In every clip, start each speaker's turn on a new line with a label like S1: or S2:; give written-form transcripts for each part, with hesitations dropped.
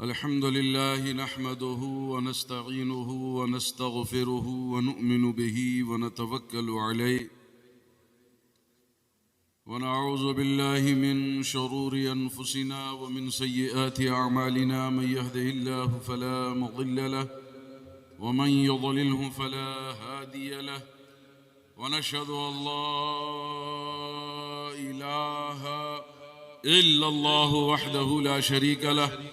S1: अल्हम्दुलिल्लाहि नहमदुहु व नस्तईनुहु व नस्तगफिरुहु व नुअमिनु बिही व नतवक्कलु अलैहि व नऊज़ु बिल्लाहि मिन शुरूरि अनफुसिना व मिन सय्यिआति अअमालिना मन यहदिहिल्लाहु फला मुज़िल्ल लहु व मन युज़लिल्हु फला हादिय लहु व नशहदु अल्ला इलाहा इल्लल्लाहु वहदहु ला शरीक लहु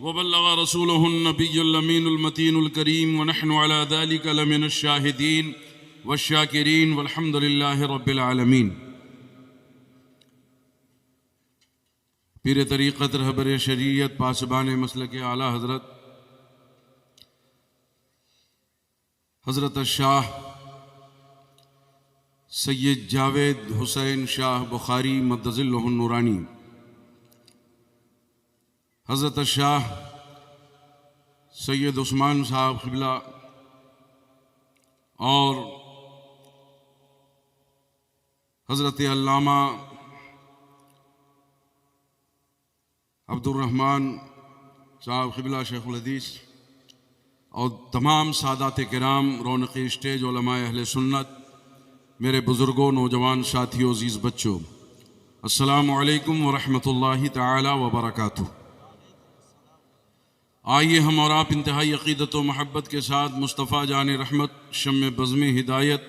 S1: वबल्लग़ रसूलुहु नबियुल अमीनुल मतीनुल करीम व नहनु अला ज़ालिका लमिनश शाहिदीन वश्शाकिरीन वल्हम्दुलिल्लाहि रब्बिल आलमीन। पीर तरीक़त रहबर शरीयत पासबान मसलक आला हज़रत शाह सैयद जावेद हुसैन शाह बुखारी मद्दज़िल्लुहुन नूरानी, हज़रत शाह सैयद उस्मान साहब क़िबला और हज़रत अल्लामा अब्दुर्रहमान साहब क़िबला शेखुल हदीस और तमाम सादात किराम, रौनक़ स्टेज, उलमाए अहले सुन्नत, मेरे बुज़ुर्गों, नौजवान साथियों, अज़ीज़ बच्चों, अस्सलामु अलैकुम व रहमतुल्लाहि तआला व बरकातुहू। आइए हम और आप इंतहाई अक़ीदत व महब्बत के साथ मुस्तफ़ा जान रहमत, शम्म बज़्म हिदायत,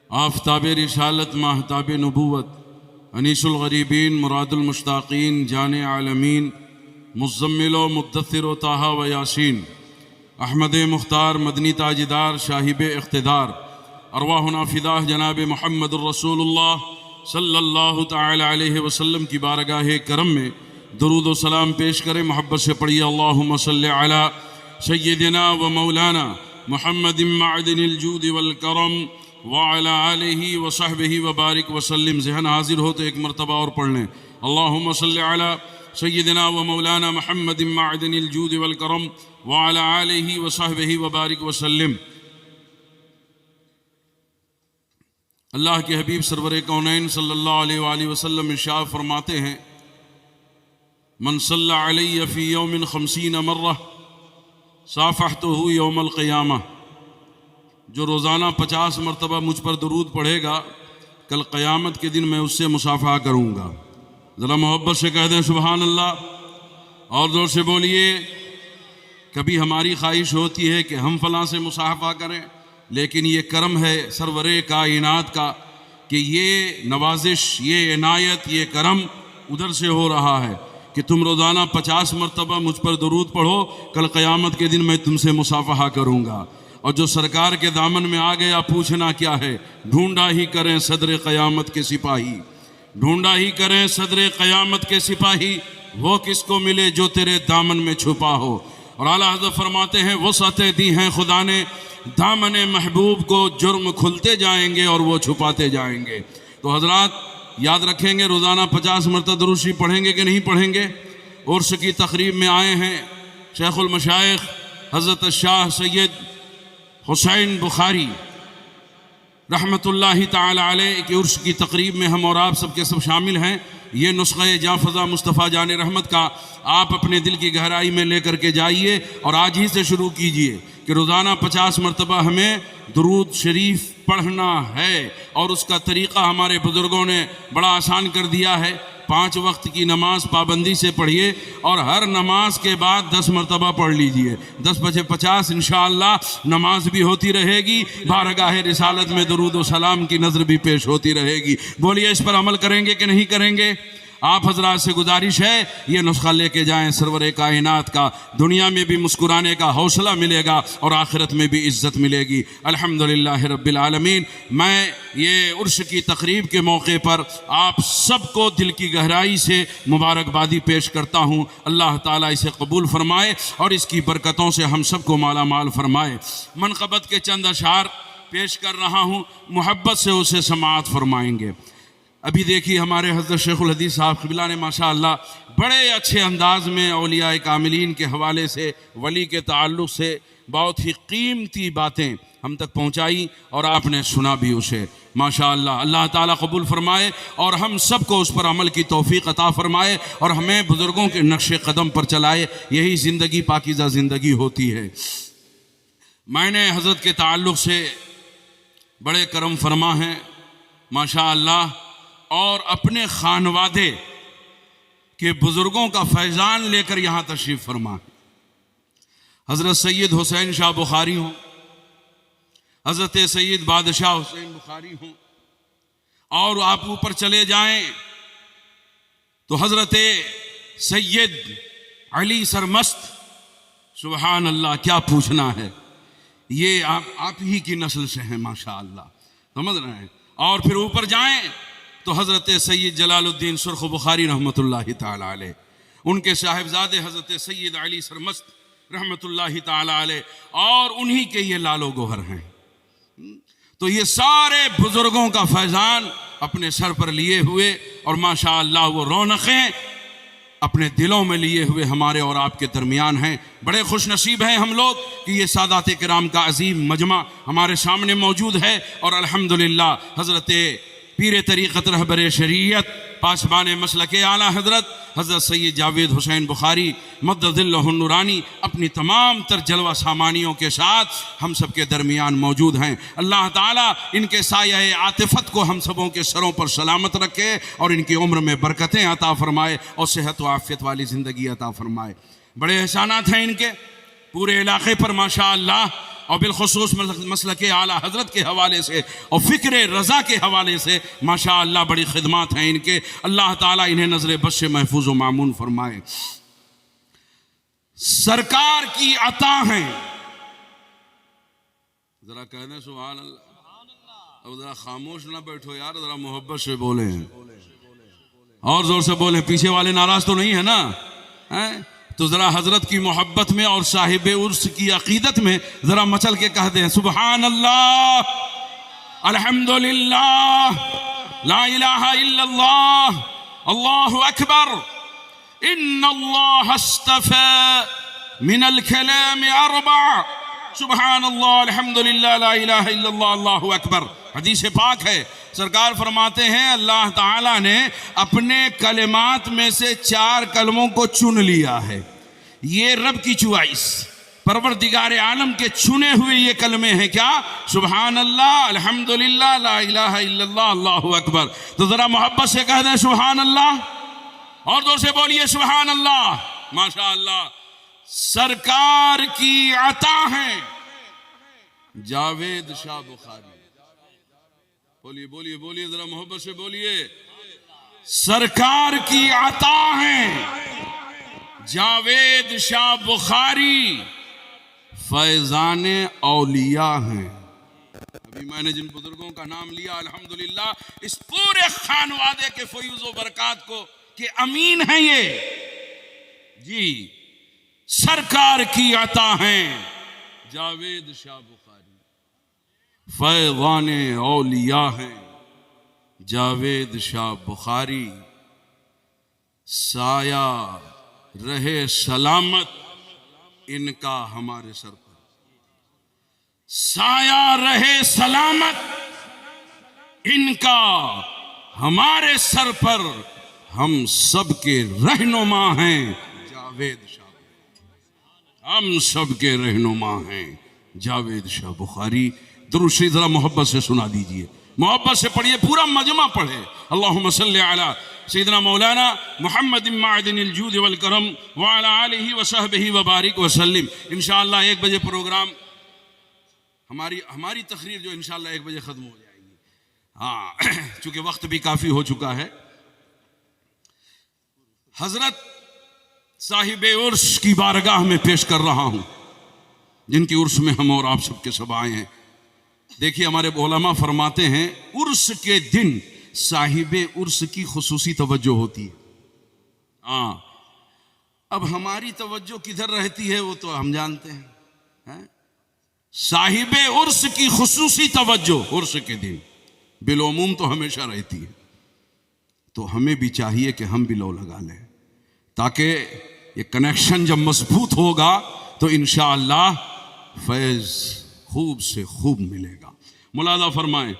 S1: आफ़ताब रिसालत, माहताब नबूवत, अनीसुल गरीबीन, मुरादुल मुश्ताक़ीन, जान आलमीन, मुज़म्मिल व मुद्दस्सिर व ताहा व यासीन, अहमद मुख्तार, मदनी ताजदार, शाहिब इक़्तिदार, अरवाहुना फ़िदाह जनाब मुहम्मदुर रसूलुल्लाह सल्लल्लाहु तआला अलैहि वसल्लम की बारगाह करम में दुरूद व सलाम पेश करें। मोहब्बत से पढ़िए अल्लाहुम्मा सल्लि अला सय्यिदिना व मौलाना मुहम्मदिन मअदिनिल जूद वल करम व अला आलिहि व सहबिहि व बारिक व सल्लिम। ज़हन हाजिर हो तो एक मरतबा और पढ़ लें, अल्लाहुम्मा सल्लि अला सय्यिदिना व मौलाना मुहम्मदिन मअदिनिल जूद वल करम व अला आलिहि व सहबिहि व बारिक व सल्लिम। अल्लाह के हबीब सरवर कौनैन सल्लल्लाहु अलैहि वसल्लम इरशाद फरमाते हैं, मन सल्ला अलैहि फी यौमिन 50 मर्रा साफ़हतुहु यौमल क़ियामा। जो रोज़ाना 50 मरतबा मुझ पर दुरूद पढ़ेगा, कल क़यामत के दिन मैं उससे मुसाफ़ा करूँगा। ज़रा मोहब्बत से कह दें सुबहान अल्लाह, और ज़ोर से बोलिए। कभी हमारी ख्वाहिश होती है कि हम फ़लाँ से मुसाफ़ा करें, लेकिन ये करम है सरवरे कायनात का कि ये नवाजिश, ये इनायत, ये करम उधर से हो रहा है कि तुम रोज़ाना 50 मरतबा मुझ पर दुरूद पढ़ो, कल क़यामत के दिन मैं तुमसे मुसाफ़हा करूँगा। और जो सरकार के दामन में आ गया, पूछना क्या है, ढूंढा ही करें सदर क़यामत के सिपाही, ढूंढा ही करें सदर क़यामत के सिपाही, वो किसको मिले जो तेरे दामन में छुपा हो। और आला हज़रत फरमाते हैं, वसअतें दी हैं खुदा ने दामन महबूब को, जुर्म खुलते जाएंगे और वो छुपाते जाएंगे। तो हज़रात याद रखेंगे, रोज़ाना 50 मरतबा दुरूद शरीफ पढ़ेंगे कि नहीं पढ़ेंगे। उर्स की तकरीब में आए हैं शेखुल मशाइख हज़रत शाह सैयद हुसैन बुखारी रहमतुल्लाहि ताला अलैह के उर्स की तकरीब में हम और आप सब के सब शामिल हैं। ये नुस्ख़ा जाफ़ज़ा मुस्तफ़ा जान रहमत का आप अपने दिल की गहराई में लेकर के जाइए और आज ही से शुरू कीजिए कि रोज़ाना 50 मरतबा हमें दुरूद शरीफ पढ़ना है। और उसका तरीक़ा हमारे बुज़ुर्गों ने बड़ा आसान कर दिया है। 5 वक्त की नमाज पाबंदी से पढ़िए और हर नमाज के बाद 10 मरतबा पढ़ लीजिए। 10 बजे 50 इंशाअल्लाह नमाज भी होती रहेगी, बारगाह रिसालत में दुरूद व सलाम की नज़र भी पेश होती रहेगी। बोलिए, इस पर अमल करेंगे कि नहीं करेंगे? आप हजरात से गुजारिश है ये नुस्खा लेके जाएं, सरवर कायनात का दुनिया में भी मुस्कुराने का हौसला मिलेगा और आखिरत में भी इज्जत मिलेगी। अल्हम्दुलिल्लाह रब्बिल आलमीन। मैं ये उर्स की तकरीब के मौके पर आप सबको दिल की गहराई से मुबारकबादी पेश करता हूँ। अल्लाह ताला इसे कबूल फरमाए और इसकी बरकतों से हम सबको माला माल फरमाए। मनक़बत के चंद अशार पेश कर रहा हूँ, मोहब्बत से उसे समाअत फरमाएंगे। अभी देखिए हमारे हज़रत शेखुल हदीस साहब क़िबला ने माशाअल्लाह बड़े अच्छे अंदाज में औलिया कामिलीन के हवाले से, वली के ताल्लुक़ से बहुत ही कीमती बातें हम तक पहुँचाई और आपने सुना भी उसे। माशाअल्लाह अल्लाह ताला कबूल फरमाए और हम सबको उस पर अमल की तौफ़ीक़ अता फरमाए और हमें बुज़ुर्गों के नक्शे कदम पर चलाए। यही ज़िंदगी पाकीज़ा ज़िंदगी होती है। मैंने हज़रत के ताल्लुक़ से बड़े करम फरमा हैं माशाअल्लाह, और अपने खानवादे के बुज़ुर्गों का फैज़ान लेकर यहाँ तशरीफ़ फरमा। हज़रत सैयद हुसैन शाह बुखारी हों, हज़रत सैयद बादशाह हुसैन बुखारी हों, और आप ऊपर चले जाएं तो हज़रत सैयद अली सरमस्त, सुबहान अल्लाह, क्या पूछना है, ये आप ही की नस्ल से हैं माशाअल्लाह, समझ रहे हैं। और फिर ऊपर जाएं तो हज़रत सैयद जलालुद्दीन सुर्ख़ बुखारी रहमतुल्लाहि ताला अलैह, उनके साहिबजादे हज़रत सैयद अली सरमस्त रहमतुल्लाहि ताला अलैह, और उन्हीं के ये लालो गोहर हैं। तो ये सारे बुज़ुर्गों का फैज़ान अपने सर पर लिए हुए और माशाअल्लाह वो रौनक़ें अपने दिलों में लिए हुए हमारे और आपके दरमियान हैं। बड़े खुश नसीब हैं हम लोग कि ये सादात किराम का अजीम मजमा हमारे सामने मौजूद है। और अल्हम्दुलिल्लाह हज़रत पीर तरीक़त रहबर शरीयत पासबान मसलक आला हज़रत सैयद जावेद हुसैन बुखारी मद्ददिल्लहु नूरानी अपनी तमाम तर जलवा सामानियों के साथ हम सब के दरमियान मौजूद हैं। अल्लाह ताला इनके साये आतिफत को हम सबों के सरों पर सलामत रखे और इनकी उम्र में बरकतें अता फरमाए और सेहत व आफ़ियत वाली ज़िंदगी अता फरमाए। बड़े एहसानात हैं इनके पूरे इलाक़े पर माशाअल्लाह, और बिलखुसूस मसलक आला हज़रत के हवाले से और फ़िक्र रज़ा के हवाले से माशाअल्लाह बड़ी खिदमत हैं इनके। अल्लाह ताला इन्हें नज़र बस से महफूज व मामून फरमाए। सरकार की अता हैं, ज़रा कहने सुभान अल्लाह। अब ज़रा खामोश ना बैठो यार, ज़रा मोहब्बत से बोले हैं और ज़ोर से बोले, पीछे वाले नाराज़ तो नहीं है ना, हैं? तो ज़रा हज़रत की मोहब्बत में और साहिब उर्स की अक़ीदत में ज़रा मचल के कह दें सुबहान अल्लाह, अल्हम्दुलिल्लाह, ला इलाहा इल्लल्लाह, अल्लाहु अकबर, इन्नल्लाह अस्तफ़ा मिनल कलाम अर्बा, सुबहान अल्लाह, अल्हम्दुलिल्लाह, ला इलाहा इल्लल्लाह, अल्लाहु अकबर। हदीस पाक है, सरकार फरमाते हैं अल्लाह ताला ने अपने कलिमात में से 4 कलमों को चुन लिया है। ये रब की चुआइस, परवरदिगार आलम के चुने हुए ये कलमे हैं। क्या? सुबहान अल्लाह, अल्हम्दुलिल्लाह, ला इलाहा इल्लल्लाह, अल्लाहु अकबर। तो जरा मोहब्बत से कह दें सुबहान अल्लाह और जोर से बोलिए सुबहान अल्लाह। माशाअल्लाह, सरकार की अता है जावेद शाह बुखारी। बोलिए बोलिए बोलिए, जरा मोहब्बत से बोलिए। सरकार की अता है जावेद शाह बुखारी, फैज़ाने औलिया हैं। अभी मैंने जिन बुजुर्गों का नाम लिया अल्हम्दुलिल्लाह, इस पूरे खानवादे के फयूज़ व बरकात को के अमीन हैं ये जी। सरकार की अता हैं जावेद शाह बुखारी, फैज़ाने औलिया हैं जावेद शाह बुखारी। साया रहे सलामत इनका हमारे सर पर, साया रहे सलामत इनका हमारे सर पर, हम सब के रहनुमा हैं जावेद शाह, हम सब के रहनुमा हैं जावेद शाह बुखारी। दुरूद शरीफ जरा मोहब्बत से सुना दीजिए, मोहब्बत से पढ़िए, पूरा मजमा पढ़े। अल्लाहुम्मा सल्ली अला सय्यिदना मौलाना मुहम्मद मादिनिल जूद वल करम व अला आलिहि व सहबिहि व बारिक व सल्लिम। इंशाअल्लाह 1 बजे प्रोग्राम, हमारी तकरीर जो इंशाअल्लाह 1 बजे ख़त्म हो जाएगी। हाँ, चूँकि वक्त भी काफ़ी हो चुका है। हजरत साहिब उर्स की बारगाह में पेश कर रहा हूं, जिनकी उर्स में हम और आप सबके सब आए हैं। देखिए हमारे उलमा फरमाते हैं उर्स के दिन साहिब उर्स की खुसूसी तवज्जो होती है। हाँ, अब हमारी तवज्जो किधर रहती है वो तो हम जानते हैं। साहिब उर्स की खुसूसी तवज्जो उर्स के दिन बिलोमूम तो हमेशा रहती है। तो हमें भी चाहिए कि हम भी लो लगा लें, ताकि ये कनेक्शन जब मजबूत होगा तो इंशाअल्लाह फैज खूब से खूब मिलेगा। मुलादा फरमाएं,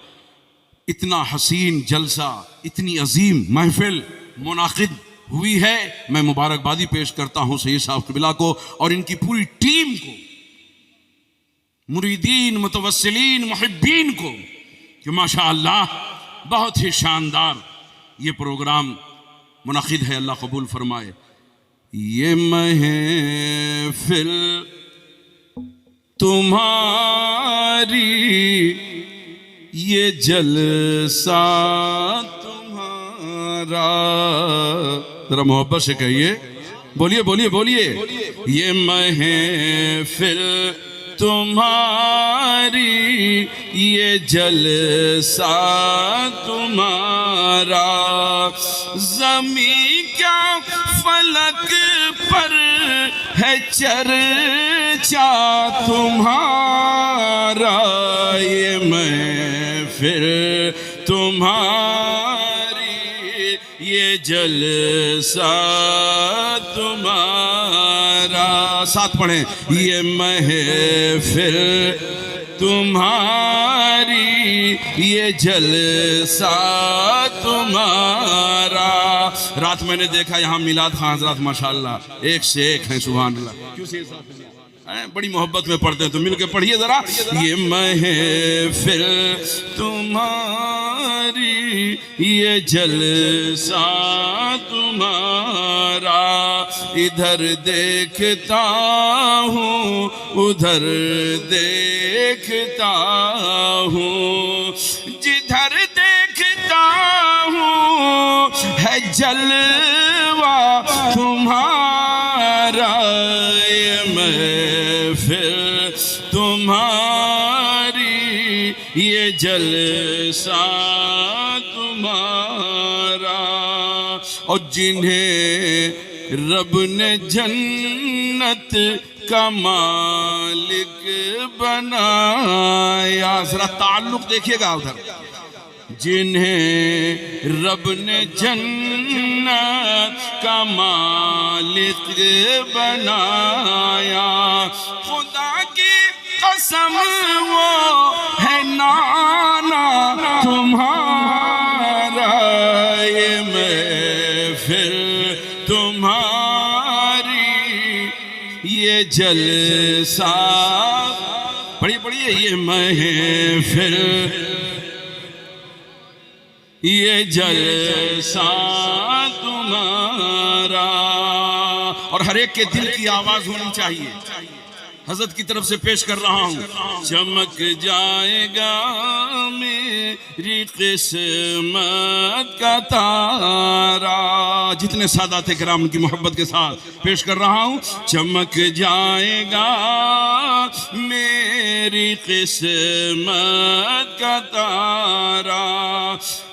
S1: इतना हसीन जलसा, इतनी अजीम महफिल मुनाकिद हुई है। मैं मुबारकबादी पेश करता हूं सैयद साहब क़िबला को और इनकी पूरी टीम को, मुरीदीन, मुतवस्सिलीन, मुहिब्बीन को, कि माशाअल्लाह बहुत ही शानदार ये प्रोग्राम मुनाकिद है। अल्लाह कबूल फरमाए। ये महफिल तुम्हारी, ये जलसा तुम्हारा, जरा मोहब्बत से कहिए, बोलिए बोलिए बोलिए। ये महफिल तुम्हारी, ये जलसा तुम्हारा, ज़मीं क्या फलक पर है चर्चा तुम्हारा। ये महफिल तुम्हारी, ये जलसा तुम्हारा। साथ पढ़ें, ये महफिल तुम्हारी, ये जलसा तुम्हारा। रात मैंने देखा यहाँ मिलाद खां हज़रात माशाअल्लाह एक से एक हैं, सुभान अल्लाह। क्यों से बड़ी मोहब्बत में पढ़ते हैं, तो मिलके पढ़िए जरा। ये महफिल तुम्हारी, ये जलसा तुम्हारा, इधर देखता हूँ उधर देखता हूँ, जिधर देखता हूँ है जलवा तुम्हारा। ये महफिल तुम्हारी, ये जलसा तुम्हारा। और जिन्हें रब ने जन्नत का मालिक बनाया, जरा ताल्लुक देखिएगा उधर। जिन्हें रब ने जन्नत का मालिक बनाया, खुदा की कसम वो है नाना तुम्हारा। ये महफिल तुम्हारी, ये जलसा, पढ़िए पढ़िए। ये महफिल, ये जलसा तुम्हारा। और हर एक के दिल की आवाज होनी चाहिए। हजरत की तरफ से पेश कर रहा हूं। चमक जाएगा मेरी किस्मत का तारा। जितने सादात किराम की मोहब्बत के साथ पेश कर रहा हूं। चमक जाएगा मेरी किस्मत का तारा,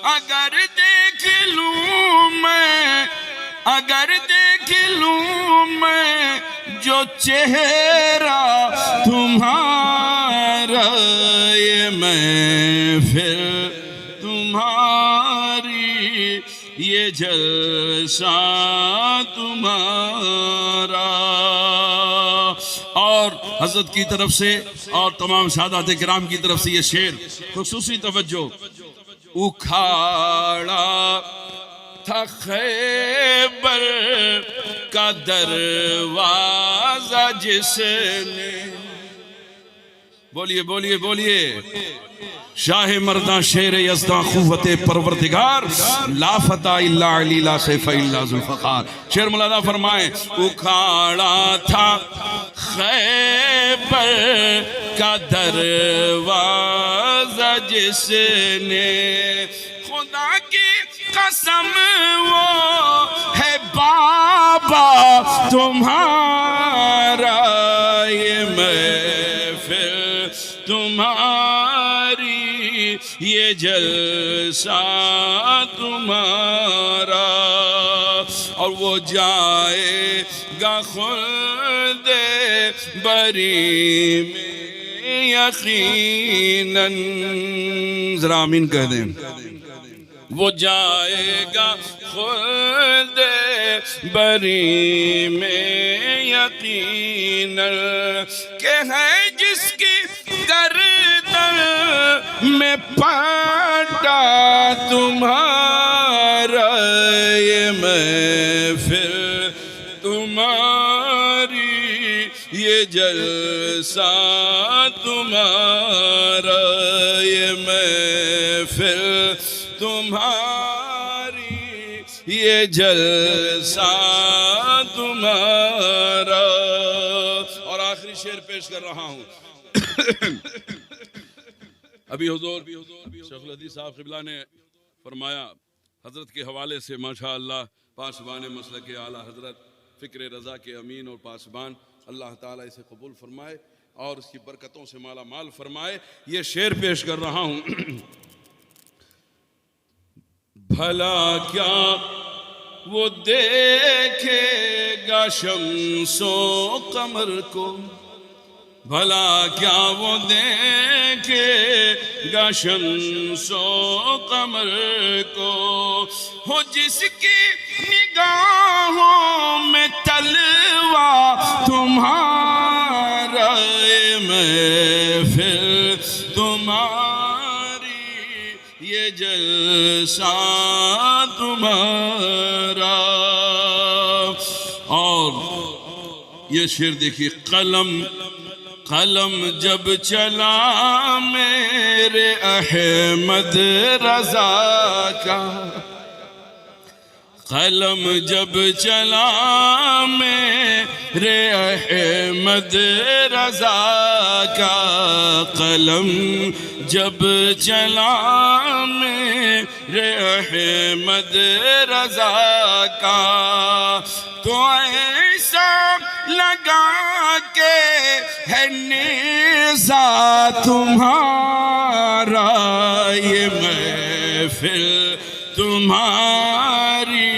S1: अगर देख लूं मैं, अगर देख लूं मैं जो चेहरा तुम्हारा। ये महफिल तुम्हारी, ये जलसा तुम्हारा। और हजरत की तरफ से और तमाम सादात किराम की तरफ से ये शेर खुसूसी तवज्जो। उखाड़ा था खैबर का दरवाजा जिसने, बोलिए बोलिए बोलिए। शाह मर्दा शेर यज़दा क़ुव्वते परवरदिगार, ला फता इल्ला अली ला सैफ़ इल्ला ज़ुल्फ़कार। शेर मुलादा फरमाए। उखाड़ा था खैबर का दरवाजा जिसने, खुदा की कसम वो है सरापा तुम्हारा, ये महफिल तुम्हारी, ये जलसा तुम्हारा। और वो जाएगा खुल्दे बरी में यकीनन, जरा आमीन कह दें। वो जाएगा खुल्दे बरी में यकीनन, के है जिसकी गर्दन में पाटा तुम्हारा, ये महफिल तुम्हारी, ये जलसा तुम्हारा, ये महफिल तुम्हारी, ये जलसा तुम्हारा। और आखिरी शेर पेश कर रहा हूं। अभी हुजूर शेखुल हदीस साहब क़िबला ने फरमाया हजरत के हवाले से, माशा अल्लाह, पासबान मसलक के आला हजरत फ़िक्र रज़ा के अमीन और पासबान, अल्लाह ताला इसे कबूल फरमाए और उसकी बरकतों से माला माल फरमाए। ये शेर पेश कर रहा हूँ। भला क्या वो देखेगा शम्सो कमर को, भला क्या वो देखेगा शम्सो कमर को, हो जिसकी निगाहों में तलवा तुम्हारा, महफिल तुम्हारी, ये जलसा तुम्हारा। और ये शेर देखिए, कलम कलम जब चला मेरे अहमद रजा का, कलम जब चला मेरे अहमद रजा का, कलम जब चला मेरे अहमद रजा का, तो ऐसा लगा के है नेज़ा तुम्हारा, ये महफिल तुम्हारी,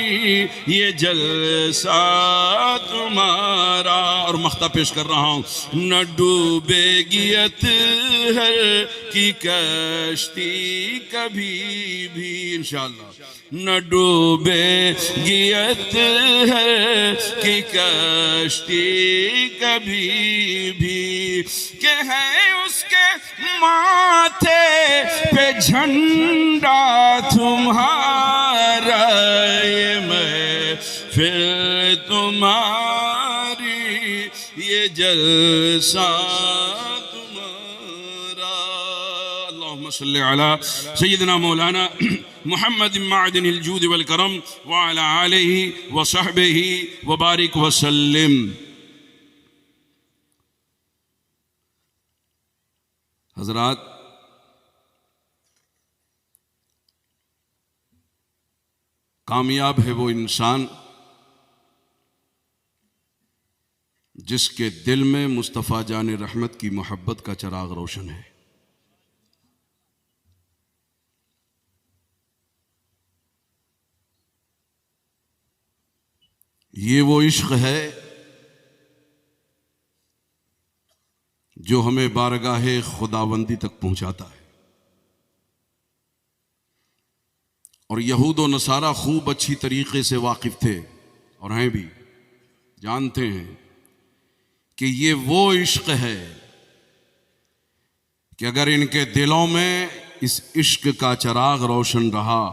S1: ये जलसा तुम्हारा। और मख्ता पेश कर रहा हूँ। न डूबेगी अतहर की कश्ती कभी भी इंशाअल्लाह, न डूबेगी अतहर की कश्ती कभी भी, के है उसके माथे पे झंडा तुम्हारा, ये महफिल तुम्हारी, ये जलसा तुम्हारा। अल्लाहुम्मा सल्ली अला सय्यिदना मौलाना मुहम्मद माअदिनिल जूद वल करम व अला आलिहि व सहबिहि व बारिक व सल्लिम। हज़रात, कामयाब है वो इंसान जिसके दिल में मुस्तफ़ा जान रहमत की मोहब्बत का चिराग रोशन है। ये वो इश्क है जो हमें बारगाहे खुदावंदी तक पहुंचाता है। और यहूद व नसारा खूब अच्छी तरीके से वाकिफ थे और हैं भी, जानते हैं कि ये वो इश्क है कि अगर इनके दिलों में इस इश्क का चिराग रोशन रहा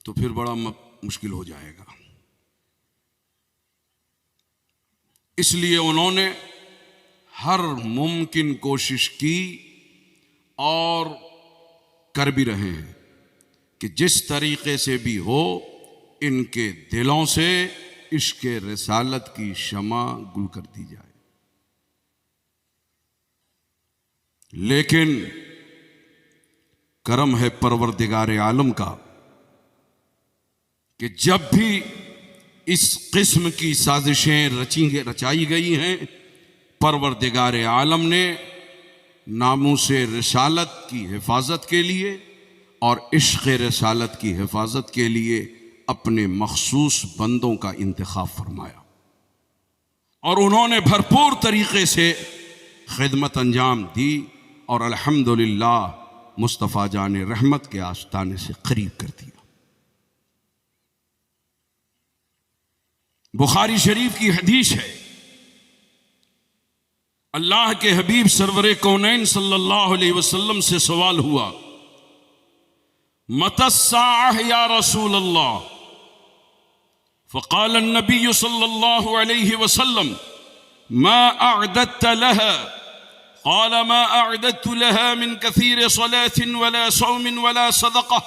S1: तो फिर बड़ा मुश्किल हो जाएगा। इसलिए उन्होंने हर मुमकिन कोशिश की और कर भी रहे हैं कि जिस तरीके से भी हो इनके दिलों से इश्क़ रिसालत की शमा गुल कर दी जाए। लेकिन करम है परवरदिगार आलम का कि जब भी इस किस्म की साजिशें रचाई गई हैं। परवरदिगार आलम ने नामूसे रिसालत की हिफाजत के लिए और इश्क़ रिसालत की हिफाजत के लिए अपने मखसूस बंदों का इंतखाब फरमाया और उन्होंने भरपूर तरीक़े से खिदमत अंजाम दी और अल्हम्दुलिल्लाह मुस्तफ़ा जान रहमत के आस्ताने से करीब कर दिया। बुखारी शरीफ की हदीस है, अल्लाह के हबीब सरवर कौनैन सल्लल्लाहु अलैहि वसल्लम से सवाल हुआ, मतस्साअह या रसूल अल्लाह? फ़क़ाल नबी सल्लल्लाहु अलैहि वसल्लम मा अअदत लहा? क़ाल मा अअदत लहा मिन कसीर सलातिन वला सौमिन वला सदक़ह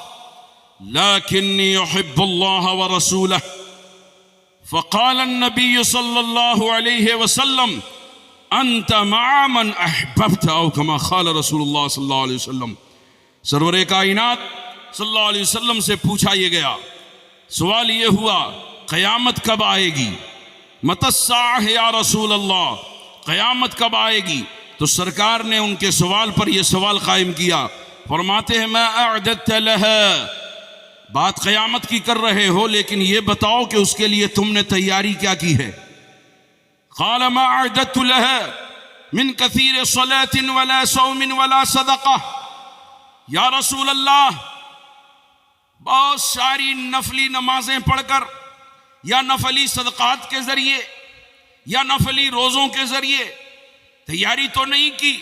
S1: लाकिन्नी युहिब्बुल्लाह व रसूलह। फ़क़ाल नबी सल्लल्लाहु अलैहि वसल्लम अंत मअ मन अहबब्त औ कमा क़ाल रसूलुल्लाह सल्लल्लाहु अलैहि वसल्लम। सरवर कायनात सल्लल्लाहु अलैहि वसल्लम से पूछा ये गया, सवाल ये हुआ क़यामत कब आएगी? मतस्साअह या रसूल अल्लाह, क़यामत कब आएगी? तो सरकार ने उनके सवाल पर यह सवाल कायम किया, फरमाते हैं मा अअदत लहा, बात क़यामत की कर रहे हो लेकिन ये बताओ कि उसके लिए तुमने तैयारी क्या की है। क़ाल मा अअदत लहा मिन कसीर सलातिन वला सौमिन वला सदक़ह। या रसूल अल्लाह, बहुत सारी नफली नमाजें पढ़कर या नफली सदक़ात के ज़रिए या नफली रोज़ों के ज़रिए तैयारी तो नहीं की।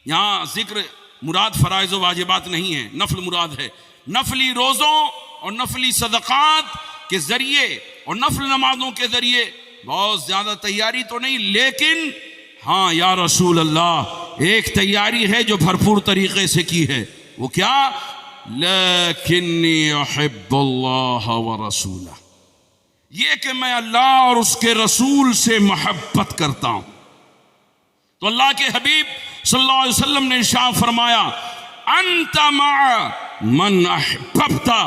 S1: यहाँ जिक्र मुराद फ़राइज़ व वाजिबात नहीं है, नफल मुराद है। नफली रोज़ों और नफली सदक़ात के ज़रिए और नफल नमाजों के ज़रिए बहुत ज़्यादा तैयारी तो नहीं, लेकिन हाँ या रसूल अल्लाह, एक तैयारी है जो भरपूर तरीक़े से की है। वो क्या? लकिन्नी युहिब्बुल्लाह व रसूलह, ये कि मैं अल्लाह और उसके रसूल से मोहब्बत करता हूँ। तो अल्लाह के हबीब सल्लल्लाहु अलैहि वसल्लम ने इरशाद फरमाया, अंत मअ मन अहबब्ता,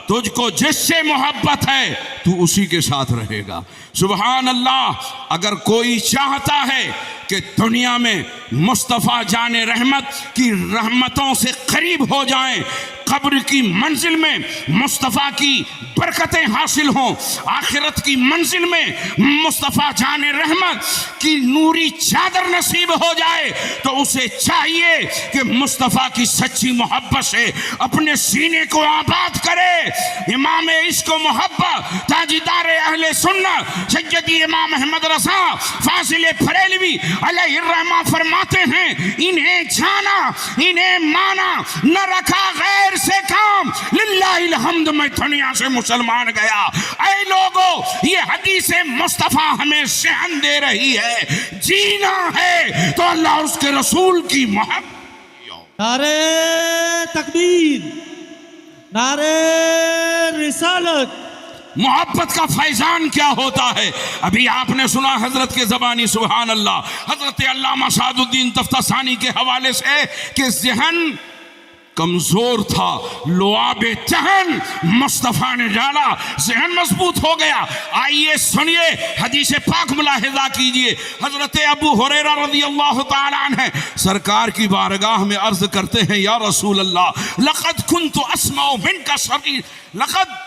S1: तुझको जिससे मोहब्बत है तू उसी के साथ रहेगा। सुभान अल्लाह। अगर कोई चाहता है कि दुनिया में मुस्तफ़ा जाने रहमत की रहमतों से करीब हो जाएं, कब्र की मंजिल में मुस्तफ़ा की बरकतें हासिल हों, आखिरत की मंजिल में मुस्तफ़ा जाने रहमत की नूरी चादर नसीब हो जाए, तो उसे चाहिए कि मुस्तफ़ा की सच्ची मोहब्बत से अपने सीने को आबाद करे। इमाम इश्क व मोहब्बत ताजीदार अहले सुन्नत सैयदी इमाम अहमद रज़ा फाजिल बरेलवी अलैहिर्रहमा फरमाते हैं, इन्हें जाना इन्हें माना, न रखा गैर से काम, लिल्लाहिल हम्द, मैं दुनिया से मुसलमान गया। ऐ लोगों, ये हदीस मुस्तफ़ा हमें सहन दे रही है, जीना है तो अल्लाह उसके रसूल की मोहब्बत।
S2: नारे तकबीर, नारे रिसालत।
S1: मोहब्बत का फैजान क्या होता है? अभी आपने सुना हजरत के ज़बानी, सुभान अल्लाह, हजरत अल्लामा सादुद्दीन तफ्तासानी के हवाले से कि ज़हन कमजोर था, लुआबे चहन मुस्तफ़ा ने डाला, ज़हन मजबूत हो गया। आइए सुनिए, हदीस पाक मुलाहिज़ा कीजिए। हजरत अबू हुरैरा रज़ियल्लाहु ताला अन्हु सरकार की बारगाह में अर्ज करते हैं, या रसूल अल्लाह, लक़द कुन्तु अस्माउ मिनका शरी, लक़द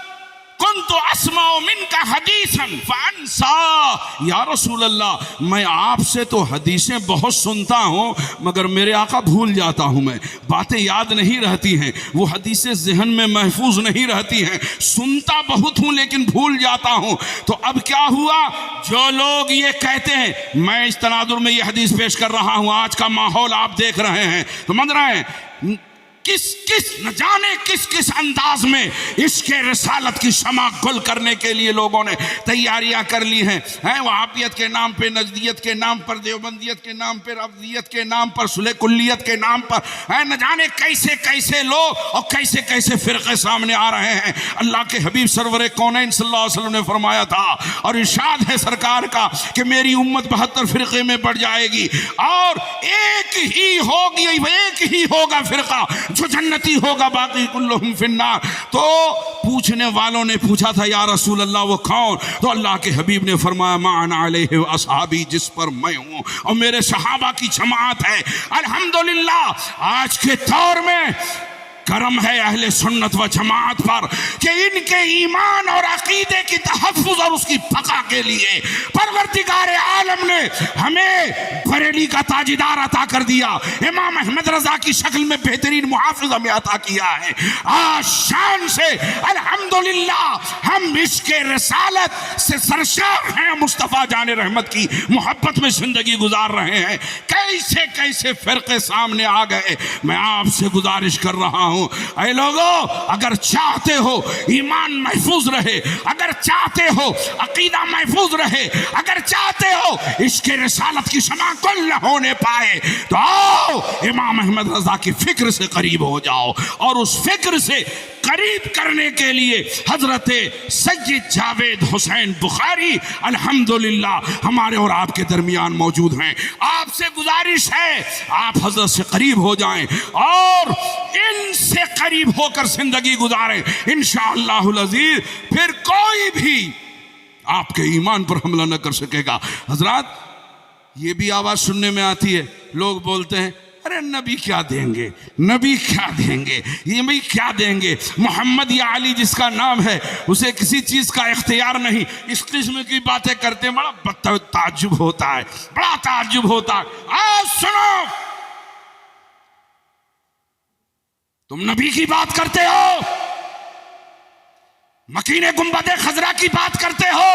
S1: कुन्तु अस्माउ मिनका हदीसन फ़अन्सा। या रसूल अल्लाह, मैं आपसे तो हदीसें बहुत सुनता हूँ मगर मेरे आका भूल जाता हूँ, मैं बातें याद नहीं रहती हैं, वो हदीसें जहन में महफूज नहीं रहती हैं, सुनता बहुत हूँ लेकिन भूल जाता हूँ। तो अब क्या हुआ? जो लोग ये कहते हैं, मैं इस तनाजुर में ये हदीस पेश कर रहा हूँ, आज का माहौल आप देख रहे हैं, समझ रहे हैं, किस किस न जाने किस किस अंदाज में इसके रिसालत की शमा गुल करने के लिए लोगों ने तैयारियां कर ली हैं। वहाबियत के नाम पे, नजदियत के नाम पर, देवबंदियत के नाम पर, अफदियत के नाम पर, सुलह कुल्लियत के नाम पर, न जाने कैसे कैसे लोग और कैसे कैसे फिरके सामने आ रहे हैं। अल्लाह के हबीब सरवर कौनैन सल्लल्लाहु अलैहि वसल्लम ने फरमाया था और इरशाद है सरकार का कि मेरी उम्मत 72 फिरके में बढ़ जाएगी और एक ही होगी, एक ही होगा फिरका जो जन्नती होगा, बाकी कुल्लुहुम फिन्नार। तो पूछने वालों ने पूछा था या रसूल अल्लाह वो कौन? तो अल्लाह के हबीब ने फरमाया मा अना अलैहि व असहाबी, जिस पर मैं हूँ और मेरे सहाबा की जमात है। अल्हम्दुलिल्लाह आज के दौर में करम है अहले सुन्नत व जमात पर कि इनके ईमान और अकीदे की तहफ़्फ़ुज़ और उसकी बका के लिए परवरदिगार आलम ने हमें बरेली का ताजीदार अता कर दिया, इमाम अहमद रजा की शक्ल में बेहतरीन मुहाफ़िज़ हमें अता किया है। आज शान से अल्हम्दुलिल्लाह हम इसके रसालत से सरशार हैं, मुस्तफ़ा जान रहमत की मोहब्बत में ज़िंदगी गुजार रहे हैं। कैसे कैसे फ़िरक़े सामने आ गए। मैं आपसे गुजारिश कर रहा हूँ, ऐ लोगों, अगर चाहते हो ईमान महफूज रहे, अगर चाहते हो अकीदा महफूज रहे, अगर चाहते हो इसके रिसालत की शमा कुल न होने पाए, तो आओ इमाम अहमद रजा की फिक्र से करीब हो जाओ। और उस फिक्र से करीब करने के लिए हजरत सैयद जावेद हुसैन बुखारी अल्हम्दुलिल्लाह हमारे और आपके दरमियान मौजूद हैं। आपसे गुजारिश है आप हजरत से करीब हो जाएं और इनसे करीब होकर जिंदगी गुजारें इंशाअल्लाहुल अज़ीज़। फिर कोई भी आपके ईमान पर हमला न कर सकेगा। हजरत, ये भी आवाज सुनने में आती है, लोग बोलते हैं अरे नबी क्या देंगे, नबी क्या देंगे, ये भी क्या देंगे, मोहम्मद या अली जिसका नाम है उसे किसी चीज का इख्तियार नहीं। इस किस्म की बातें करते बड़ा ताज्जुब होता है, बड़ा ताज्जुब होता है। आओ सुनो, तुम नबी की बात करते हो, मकीने गुंबदे खजरा की बात करते हो,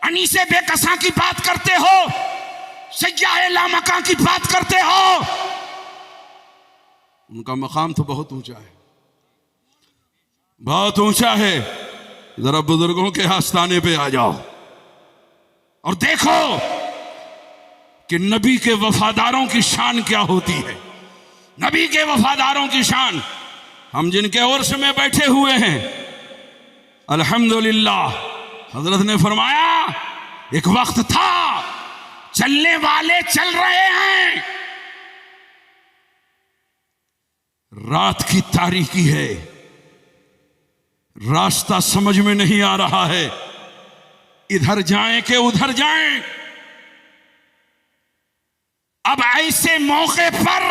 S1: अनीसे बेकसा की बात करते हो, सज्जाए लामका की बात करते हो। उनका मकाम तो बहुत ऊंचा है, बहुत ऊंचा है। जरा बुजुर्गों के आस्थाने पे आ जाओ और देखो कि नबी के वफादारों की शान क्या होती है। नबी के वफादारों की शान, हम जिनके उर्स में बैठे हुए हैं, अल्हम्दुलिल्लाह हजरत ने फरमाया एक वक्त था चलने वाले चल रहे हैं, रात की तारीकी है, रास्ता समझ में नहीं आ रहा है, इधर जाएं कि उधर जाएं। अब ऐसे मौके पर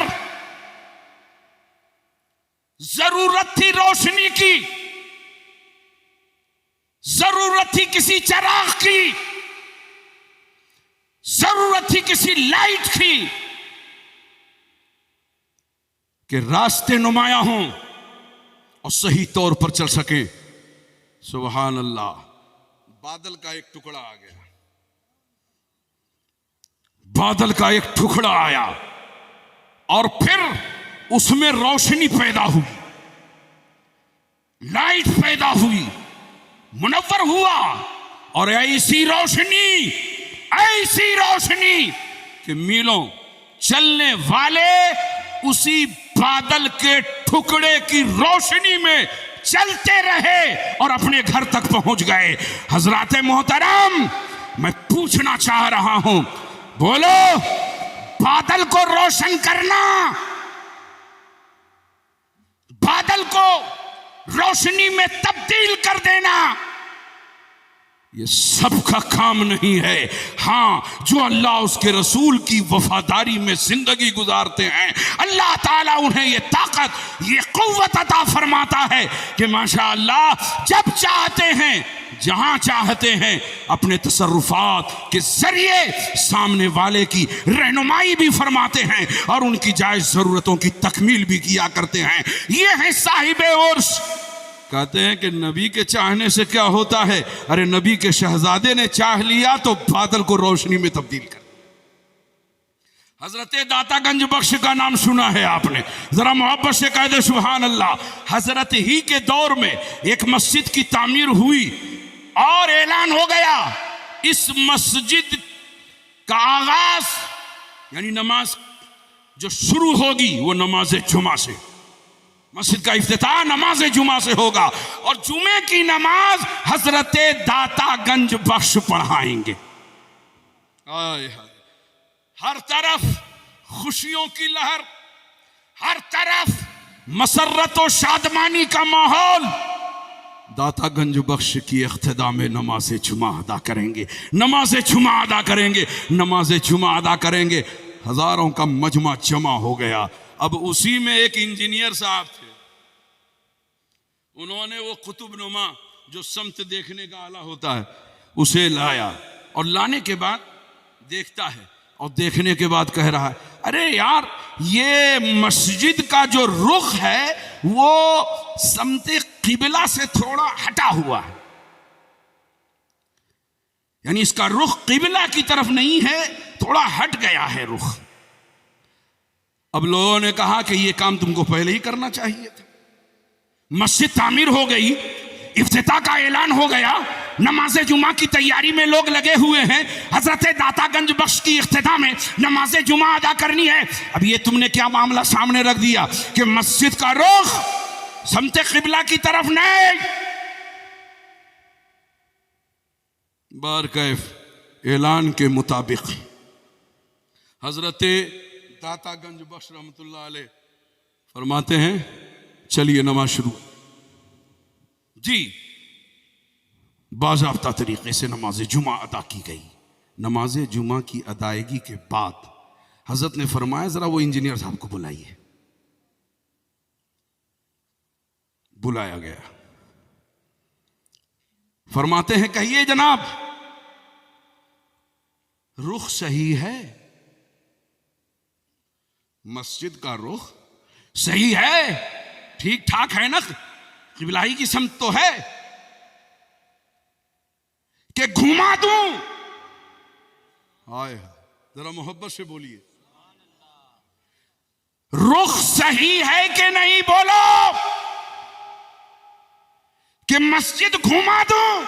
S1: जरूरत थी रोशनी की, जरूरत थी किसी चिराग की, जरूरत थी किसी लाइट की कि रास्ते नुमाया हों और सही तौर पर चल सके। सुभान अल्लाह। बादल का एक टुकड़ा आ गया, बादल का एक टुकड़ा आया और फिर उसमें रोशनी पैदा हुई, लाइट पैदा हुई, मुनव्वर हुआ। और ऐसी रोशनी कि मीलों चलने वाले उसी बादल के टुकड़े की रोशनी में चलते रहे और अपने घर तक पहुंच गए। हजरात मोहतरम, मैं पूछना चाह रहा हूं, बोलो, बादल को रोशन करना, बादल को रोशनी में तब्दील कर देना, ये सबका काम नहीं है। हाँ, जो अल्लाह उसके रसूल की वफादारी में जिंदगी गुजारते हैं, अल्लाह ताला उन्हें ये ताकत, ये कुव्वत अता फरमाता है कि माशाअल्लाह जब चाहते हैं, जहां चाहते हैं, अपने तसर्रुफात के जरिए सामने वाले की रहनुमाई भी फरमाते हैं और उनकी जायज जरूरतों की तकमील भी किया करते हैं। ये है साहिबे उर्स। कहते हैं कि नबी के चाहने से क्या होता है? अरे नबी के शहजादे ने चाह लिया तो बादल को रोशनी में तब्दील कर। हजरत दातागंज बख्श का नाम सुना है आपने, जरा मोहब्बत से कह दे सुभान अल्लाह। हजरत ही के दौर में एक मस्जिद की तामीर हुई और ऐलान हो गया इस मस्जिद का आगाज, यानी नमाज जो शुरू होगी वो नमाज जुमा से, मस्जिद का इफ्तिताह नमाज जुमा से होगा और जुमे की नमाज हजरत दातागंज बख्श पढ़ाएंगे। हर तरफ खुशियों की लहर, हर तरफ मसरत और शादमानी का माहौल। दाता गंज बख्श की इख्तिदा में नमाज जुमा अदा करेंगे, नमाज जुमा अदा करेंगे, नमाज जुमा अदा करेंगे। हजारों का मजमा जमा हो गया। अब उसी में एक इंजीनियर साहब थे, उन्होंने वो कुतुबनुमा जो समत देखने का आला होता है उसे लाया, और लाने के बाद देखता है और देखने के बाद कह रहा है, अरे यार ये मस्जिद का जो रुख है वो समते किबला से थोड़ा हटा हुआ है, यानी इसका रुख किबला की तरफ नहीं है, थोड़ा हट गया है रुख। अब लोगों ने कहा कि ये काम तुमको पहले ही करना चाहिए था। मस्जिद तामीर हो गई, इफ्तिताह का ऐलान हो गया, नमाज जुमा की तैयारी में लोग लगे हुए हैं, हजरत दाता गंज बख्श की इफ्तिताह में नमाज जुमा अदा करनी है। अब ये तुमने क्या मामला सामने रख दिया कि मस्जिद का रुख समते किबला की तरफ नहीं। बारकैफ ऐलान के मुताबिक हजरत दाता गंज बख्श रहमतुल्लाह अलैह फरमाते हैं, चलिए नमाज शुरू। जी, बाज़ाब्ता तरीके से नमाज जुमा अदा की गई। नमाज जुमा की अदायगी के बाद हजरत ने फरमाया, जरा वो इंजीनियर साहब को बुलाइए। बुलाया गया। फरमाते हैं, कहिए जनाब रुख सही है, मस्जिद का रुख सही है, ठीक ठाक है ना, किबलाई की समत तो है कि घुमा दूं? आए जरा मोहब्बत से बोलिए, रुख सही है कि नहीं? बोलो कि मस्जिद घुमा दूं?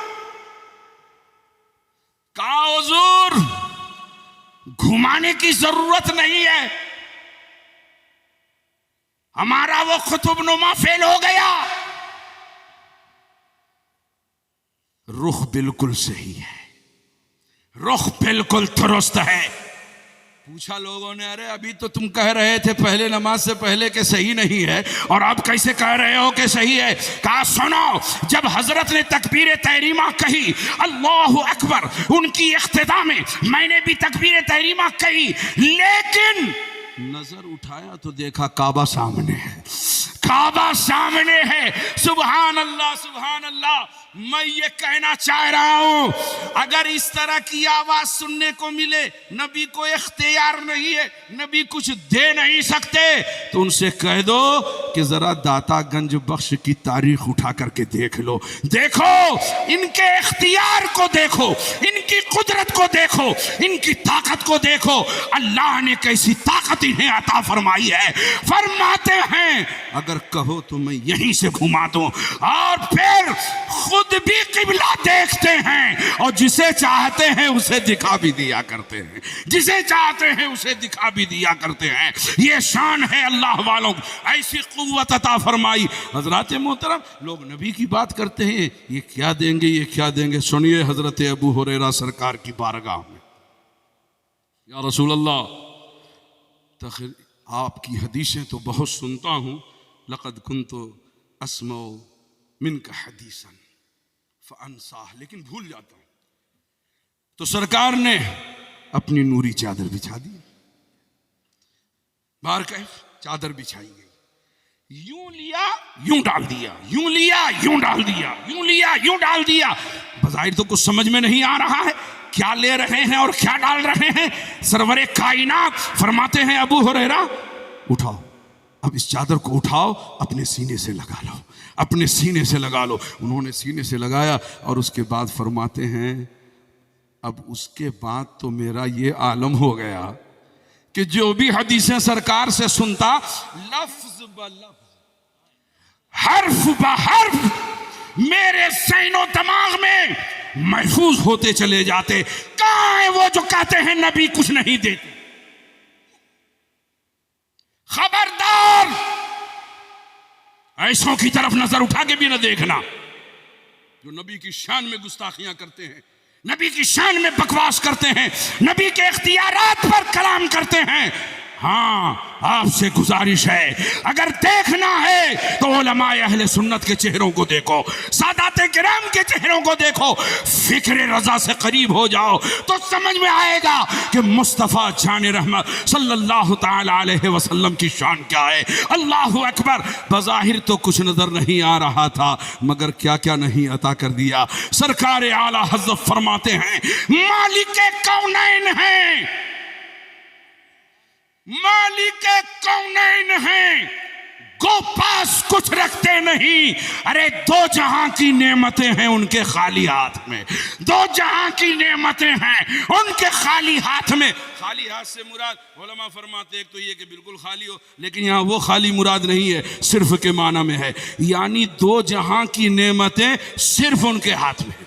S1: कहा हुजूर घुमाने की जरूरत नहीं है, हमारा वो कुतुबनुमा फेल हो गया, रुख बिल्कुल सही है, रुख बिल्कुल दुरुस्त है। पूछा लोगों ने, अरे अभी तो तुम कह रहे थे पहले नमाज से पहले कि सही नहीं है, और अब कैसे कह रहे हो कि सही है? कहा सुनो, जब हजरत ने तकबीर तहरीमा कही, अल्लाहु अकबर, उनकी इख्तिदा में मैंने भी तकबीर तहरीमा कही, लेकिन नजर उठाया तो देखा काबा सामने है, काबा सामने है। सुभान अल्लाह, सुभान अल्लाह। मैं ये कहना चाह रहा हूं, अगर इस तरह की आवाज सुनने को मिले, नबी को इख्तियार नहीं है, नबी कुछ दे नहीं सकते, तो उनसे कह दो कि जरा दाता गंज बख्श की तारीख उठा करके देख लो, देखो इनके इख्तियार को देखो, इनकी कुदरत को देखो, इनकी ताकत को देखो, अल्लाह ने कैसी ताकत इन्हें अता फरमाई है। फरमाते हैं अगर कहो तो मैं यहीं से घुमा दूं, और फिर खुद भी किबला देखते हैं, और जिसे चाहते हैं उसे दिखा भी दिया करते हैं, जिसे चाहते हैं उसे दिखा भी दिया करते हैं। ये शान है अल्लाह वालों, ऐसी कुव्वत अता फरमाई। हजरत मोहतरम, लोग नबी की बात करते हैं, ये क्या देंगे, ये क्या देंगे। सुनिए हजरत अबू हुरैरा सरकार की बारगाह में, या रसूल अल्लाह, आपकी हदीसें तो बहुत सुनता हूँ, लक़द कुन्तु अस्मउ मिनका हदीसन फ़अनसाह, लेकिन भूल जाता हूँ। तो सरकार ने अपनी नूरी चादर बिछा दी, बाहर कह चादर बिछाई गई, यूं लिया यूं डाल दिया, यूं लिया यूं डाल दिया, यूं लिया यूं डाल दिया। बज़ाहिर तो कुछ समझ में नहीं आ रहा है क्या ले रहे हैं और क्या डाल रहे हैं। सरवरे कायनात फरमाते हैं, अबू हुरैरा उठाओ, अब इस चादर को उठाओ, अपने सीने से लगा लो, अपने सीने से लगा लो। उन्होंने सीने से लगाया, और उसके बाद फरमाते हैं, अब उसके बाद तो मेरा ये आलम हो गया कि जो भी हदीसें सरकार से सुनता, लफ्ज ब लफ्ज, हर्फ ब हर्फ मेरे ज़हनो दिमाग में महफूज होते चले जाते। कहाँ है वो जो कहते हैं नबी कुछ नहीं देते? खबरदार, ऐसों की तरफ नजर उठा के भी न देखना जो नबी की शान में गुस्ताखियां करते हैं, नबी की शान में बकवास करते हैं, नबी के इख्तियारात पर कलाम करते हैं। हाँ, आपसे गुजारिश है, अगर देखना है तो उलमाए अहले सुन्नत के चेहरों को देखो, सादाते किराम के चेहरों को देखो, फिक्र रजा से करीब हो जाओ तो समझ में आएगा कि मुस्तफ़ा जान रहमत सल्लल्लाहु ताला अलैहि वसल्लम की शान क्या है। अल्लाहु अकबर। बज़ाहिर तो कुछ नजर नहीं आ रहा था, मगर क्या क्या नहीं अता कर दिया। सरकार आला हज़रत फरमाते हैं, मालिक कौनैन हैं, मालिक कौनैन हैं, गो पास कुछ रखते नहीं। अरे दो जहां की नेमतें हैं उनके खाली हाथ में, दो जहां की नेमतें हैं उनके खाली हाथ में। खाली हाथ से मुराद उलमा फरमाते एक तो ये कि बिल्कुल खाली हो, लेकिन यहाँ वो खाली मुराद नहीं है, सिर्फ के माना में है, यानी दो जहां की नेमतें सिर्फ उनके हाथ में है।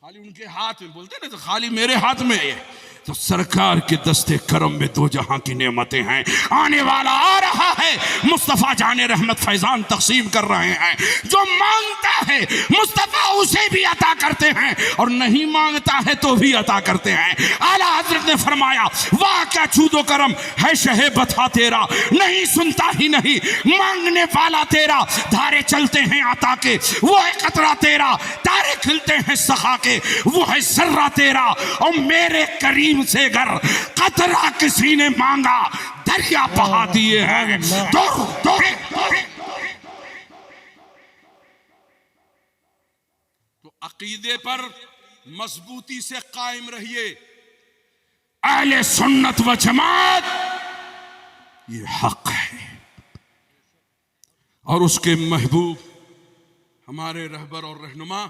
S1: खाली उनके हाथ में बोलते ना, तो खाली मेरे हाथ में है। तो सरकार के दस्ते करम में दो जहां की नेमतें हैं। आने वाला आ रहा है, मुस्तफ़ा जाने रहमत फैजान तकसीम कर रहे हैं। जो मांगता है मुस्तफ़ा उसे भी अता करते हैं, और नहीं मांगता है तो भी अता करते हैं। आला हजरत ने फरमाया, वाह क्या चूदो करम है शहे बता तेरा, नहीं सुनता ही नहीं मांगने वाला तेरा, धारे चलते हैं अता के वो है कतरा तेरा, तारे खिलते हैं सखा के वो है सर्रा तेरा, और मेरे करीब से घर कतरा किसी ने मांगा दरिया बहा दिए हैं। तो अकीदे पर मजबूती से कायम रहिए। अहले सुन्नत व जमात ये हक है, और उसके महबूब हमारे रहबर और रहनुमा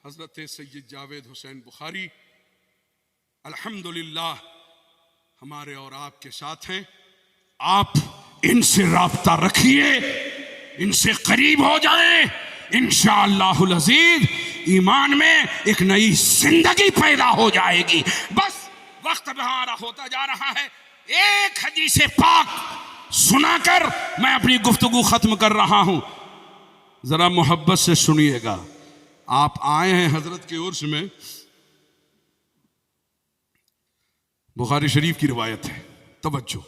S1: हजरत सैयद जावेद हुसैन बुखारी अल्हम्दुलिल्लाह हमारे और आपके साथ हैं। आप इनसे राब्ता रखिए, इनसे करीब हो जाएं, इंशाअल्लाहुल अज़ीज़ ईमान में एक नई जिंदगी पैदा हो जाएगी। बस वक्त हमारा होता जा रहा है। एक हदीस पाक सुनाकर मैं अपनी गुफ्तगू खत्म कर रहा हूं, जरा मोहब्बत से सुनिएगा। आप आए हैं हजरत के उर्स में, बुखारी शरीफ की रिवायत है, तवज्जो,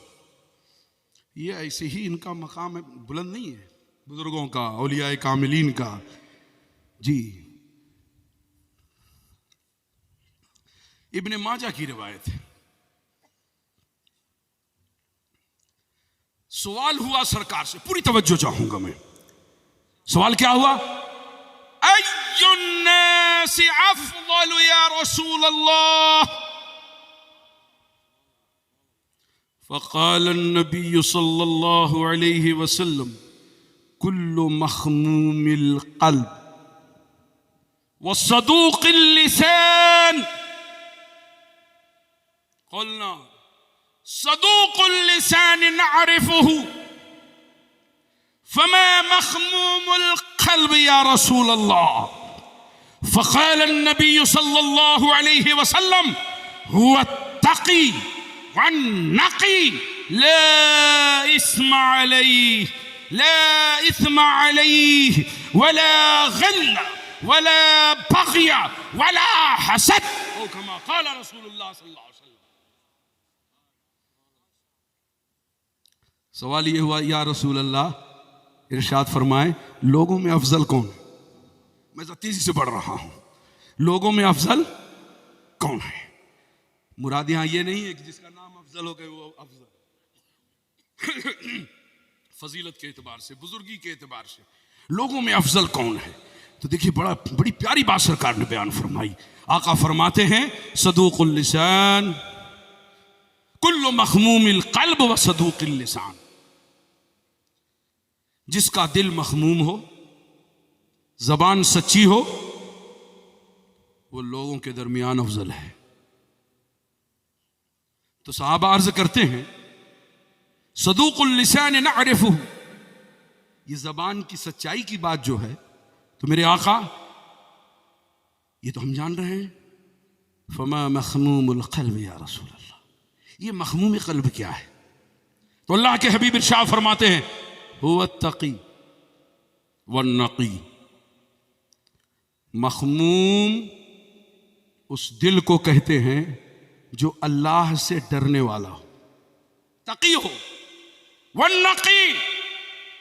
S1: ये ऐसे ही इनका मकाम है, बुलंद नहीं है, बुजुर्गों का, औलियाए कामिलीन का। जी, इब्ने माजा की रिवायत है। सवाल हुआ सरकार से, पूरी तवज्जो चाहूंगा मैं। सवाल क्या हुआ? अय्युन्नासि अफ़ज़लु या रसूल अल्लाह? फ़क़ाल अन्नबी सल्लल्लाहु अलैहि वसल्लम कुल्लु मख़मूमिल क़ल्ब व सदूक़िल लिसान। क़ुलना सदूक़ुल लिसान नअरिफ़ुहु फमा मख़मूमुल क़ल्ब या रसूल अल्लाह? फ़क़ाल अन्नबी सल्लल्लाहु अलैहि वसल्लम हुवा तक़ी वन्नक़ी ला इस्मा अलैहि, ला इस्मा अलैहि वला ग़िल्ल वला बग़य वला हसद, ओ कमा क़ाल रसूलुल्लाह सल्लल्लाहु अलैहि वसल्लम। सवाल ये हुआ, या रसूल अल्लाह, इरशाद फरमाए लोगों में अफजल कौन? मैं तेजी से बढ़ रहा हूं, लोगों में अफजल कौन है? मुराद यहां ये नहीं है कि जिसका नाम अफजल हो गए वो अफजल फजीलत के एतबार से, बुजुर्गी के एतबार से लोगों में अफजल कौन है? तो देखिए बड़ी प्यारी बात सरकार ने बयान फरमाई। आका फरमाते हैं सदूक़ुल लिसान कुल्लु मख़मूमिल क़ल्ब व सदूक़िल लिसान। जिसका दिल मखमूम हो, जबान सच्ची हो, वो लोगों के दरमियान अफजल है। तो सहाबा अर्ज करते हैं सदूक़ुल लिसान नअरिफ़ुहु, ये जबान की सच्चाई की बात जो है, तो मेरे आका ये तो हम जान रहे हैं। फमा मख़मूमुल क़ल्ब या रसूल अल्लाह, ये मखमूम क़ल्ब क्या है? तो अल्लाह के हबीब इरशाद फरमाते हैं हुवा तक़ी वन्नक़ी। मखमूम उस दिल को कहते हैं जो अल्लाह से डरने वाला हो। तकी हो, वन्नकी,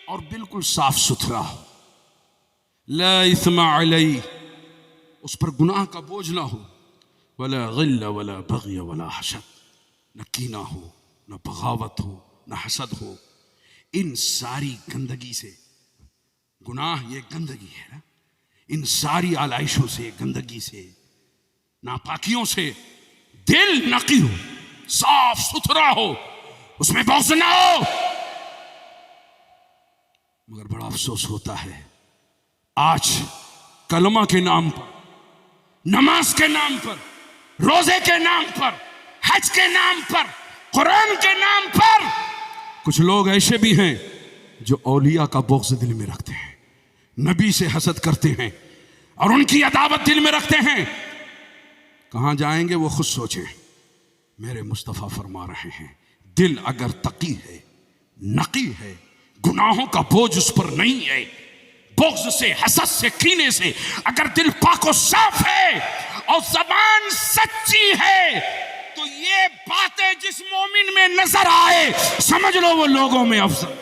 S1: और बिल्कुल साफ सुथरा हो। ला इस्मा अलैहि, उस पर गुनाह का बोझ ना हो। वला गिल्ल वला बग़य वला हसद, न कीना हो, न बगावत हो, न हसद हो। इन सारी गंदगी से, गुनाह ये गंदगी है ना, इन सारी आलाइशों से, गंदगी से, नापाकियों से दिल नकी हो, साफ सुथरा हो, उसमें बग़्ज़ ना हो। मगर बड़ा अफसोस होता है आज कलमा के नाम पर, नमाज के नाम पर, रोजे के नाम पर, हज के नाम पर, कुरान के नाम पर, कुछ लोग ऐसे भी हैं जो औलिया का बुग़्ज़ दिल में रखते हैं, नबी से हसद करते हैं और उनकी अदावत दिल में रखते हैं। कहां जाएंगे वो खुद सोचें। मेरे मुस्तफ़ा फरमा रहे हैं, दिल अगर तकी है, नकी है, गुनाहों का बोझ उस पर नहीं है, बुग़्ज़ से, हसद से, कीने से अगर दिल पाक और साफ है और ज़बान सच्ची है, तो ये बातें जिस मोमिन में नजर आए, समझ लो वो लोगों में अफजल,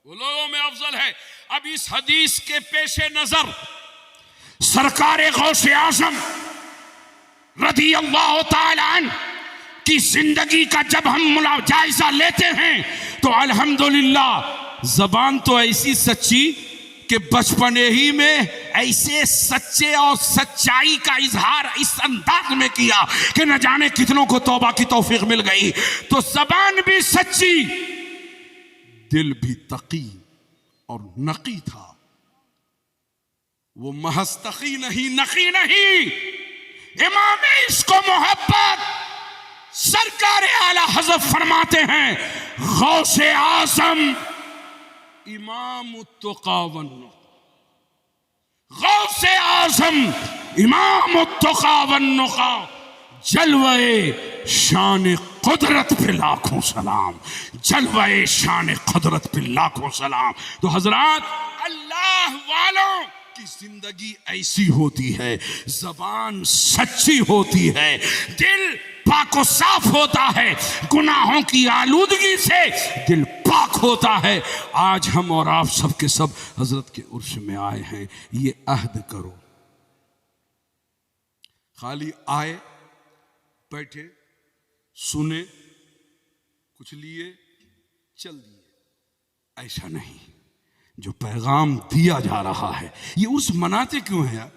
S1: वो लोगों में अफजल है। अब इस हदीस के पेशे नजर सरकार गौसे आज़म रज़ी अल्लाह ताला अन्हु की जिंदगी का जब हम जायजा लेते हैं तो अल्हम्दुलिल्लाह जबान तो ऐसी सच्ची कि बचपने ही में ऐसे सच्चे और सच्चाई का इजहार इस अंदाज में किया कि न जाने कितनों को तौबा की तौफीक मिल गई। तो जबान भी सच्ची, दिल भी तकी और नकी था। वो महज तकी नहीं, नकी नहीं, इमाम इश्क व मोहब्बत सरकार आला हज़रत फरमाते हैं, गौसे आज़म इमाम तुक़ा वन्नुक़ा, गौसे आज़म इमाम तुक़ा वन्नुक़ा, जलवे शान कुदरत पे लाखों सलाम, जलवे शान कुदरत पे लाखों सलाम। तो हजरात, अल्लाह वालों की जिंदगी ऐसी होती है, जबान सच्ची होती है, दिल पाक साफ होता है, गुनाहों की आलूदगी से दिल पाक होता है। आज हम और आप सब के सब हजरत के उर्स में आए हैं, ये अहद करो, खाली आए, बैठे, सुने, कुछ लिए, चल दिए, ऐसा नहीं। जो पैगाम दिया जा रहा है, ये उर्स मनाते क्यों हैं यार?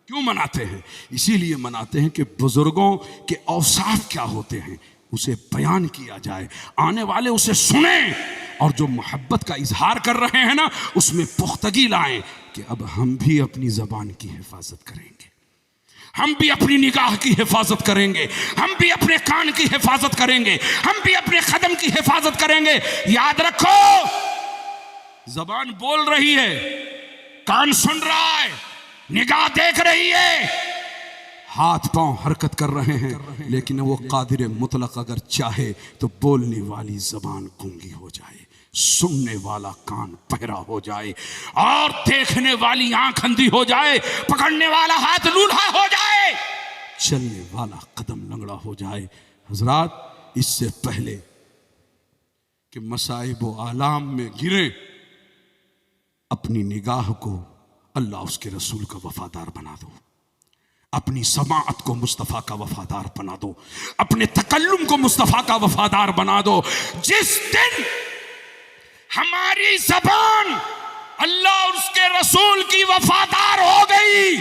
S1: क्यों मनाते हैं? इसीलिए मनाते हैं कि बुजुर्गों के औसाफ क्या होते हैं उसे बयान किया जाए, आने वाले उसे सुने, और जो मोहब्बत का इजहार कर रहे हैं ना, उसमें पुख्तगी लाएं कि अब हम भी अपनी जबान की हिफाजत करेंगे, हम भी अपनी निगाह की हिफाजत करेंगे, हम भी अपने कान की हिफाजत करेंगे, हम भी अपने कदम की हिफाजत करेंगे। याद रखो, जबान बोल रही है, कान सुन रहा है, निगाह देख रही है, हाथ पांव हरकत कर रहे हैं, लेकिन वो कादिर मुतलक अगर चाहे तो बोलने वाली जबान गूंगी हो जाए, सुनने वाला कान बहरा हो जाए, और देखने वाली आंख अंधी हो जाए, पकड़ने वाला हाथ लूल्हा हो जाए, चलने वाला कदम लंगड़ा हो जाए। हजरात, इससे पहले कि मसाइब व आलाम में गिरे, अपनी निगाह को अल्लाह उसके रसूल का वफादार बना दो, अपनी समाअत को मुस्तफ़ा का वफादार बना दो, अपने तकल्लुम को मुस्तफ़ा का वफादार बना दो। जिस दिन हमारी ज़बान अल्लाह और उसके रसूल की वफादार हो गई,